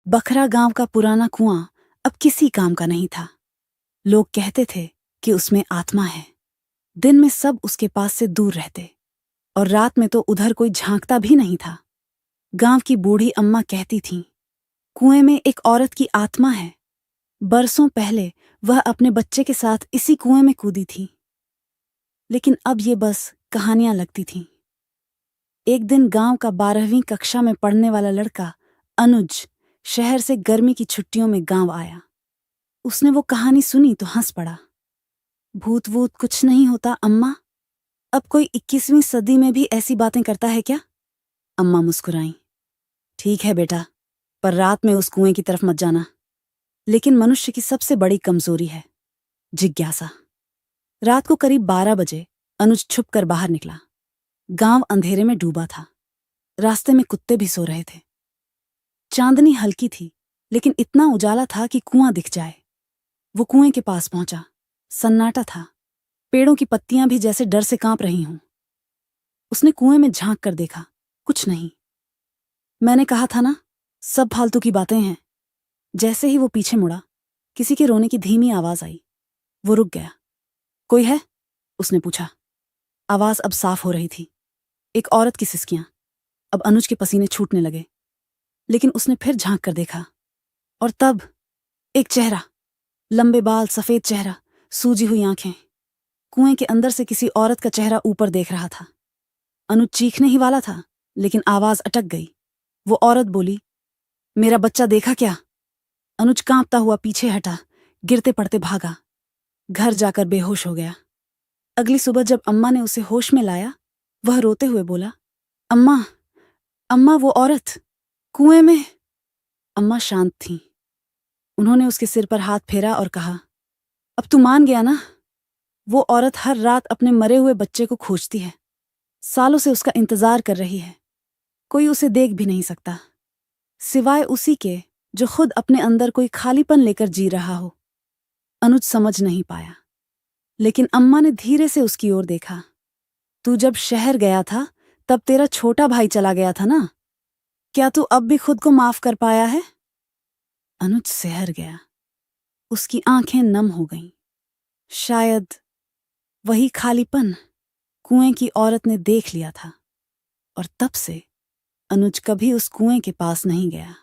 बखरा गांव का पुराना कुआं अब किसी काम का नहीं था। लोग कहते थे कि उसमें आत्मा है। दिन में सब उसके पास से दूर रहते और रात में तो उधर कोई झांकता भी नहीं था। गांव की बूढ़ी अम्मा कहती थीं, कुएं में एक औरत की आत्मा है। बरसों पहले वह अपने बच्चे के साथ इसी कुएं में कूदी थी। लेकिन अब ये बस कहानियां लगती थीं। एक दिन गांव का 12वीं कक्षा में पढ़ने वाला लड़का अनुज शहर से गर्मी की छुट्टियों में गांव आया। उसने वो कहानी सुनी तो हंस पड़ा। भूत वूत कुछ नहीं होता अम्मा, अब कोई 21वीं सदी में भी ऐसी बातें करता है क्या? अम्मा मुस्कुराईं। ठीक है बेटा, पर रात में उस कुएं की तरफ मत जाना। लेकिन मनुष्य की सबसे बड़ी कमजोरी है जिज्ञासा। रात को करीब 12 बजे अनुज छुप कर बाहर निकला। गांव अंधेरे में डूबा था। रास्ते में कुत्ते भी सो रहे थे। चांदनी हल्की थी, लेकिन इतना उजाला था कि कुआं दिख जाए। वो कुएं के पास पहुंचा। सन्नाटा था। पेड़ों की पत्तियां भी जैसे डर से कांप रही हों। उसने कुएं में झांक कर देखा, कुछ नहीं। मैंने कहा था ना, सब फालतू की बातें हैं। जैसे ही वो पीछे मुड़ा, किसी के रोने की धीमी आवाज आई। वो रुक गया। कोई है? उसने पूछा। आवाज अब साफ हो रही थी, एक औरत की सिसकियां। अब अनुज के पसीने छूटने लगे। लेकिन उसने फिर झांक कर देखा, और तब एक चेहरा, लंबे बाल, सफेद चेहरा, सूजी हुई आंखें। कुएं के अंदर से किसी औरत का चेहरा ऊपर देख रहा था। अनुज चीखने ही वाला था, लेकिन आवाज अटक गई। वो औरत बोली, मेरा बच्चा देखा क्या? अनुज कांपता हुआ पीछे हटा, गिरते पड़ते भागा। घर जाकर बेहोश हो गया। अगली सुबह जब अम्मा ने उसे होश में लाया, वह रोते हुए बोला, अम्मा, अम्मा वो औरत कुएं में। अम्मा शांत थीं। उन्होंने उसके सिर पर हाथ फेरा और कहा, अब तू मान गया ना? वो औरत हर रात अपने मरे हुए बच्चे को खोजती है। सालों से उसका इंतजार कर रही है। कोई उसे देख भी नहीं सकता, सिवाय उसी के जो खुद अपने अंदर कोई खालीपन लेकर जी रहा हो। अनुज समझ नहीं पाया, लेकिन अम्मा ने धीरे से उसकी ओर देखा। तू जब शहर गया था, तब तेरा छोटा भाई चला गया था ना? क्या तू अब भी खुद को माफ कर पाया है? अनुज सिहर गया। उसकी आंखें नम हो गईं। शायद वही खालीपन कुएं की औरत ने देख लिया था, और तब से अनुज कभी उस कुएं के पास नहीं गया।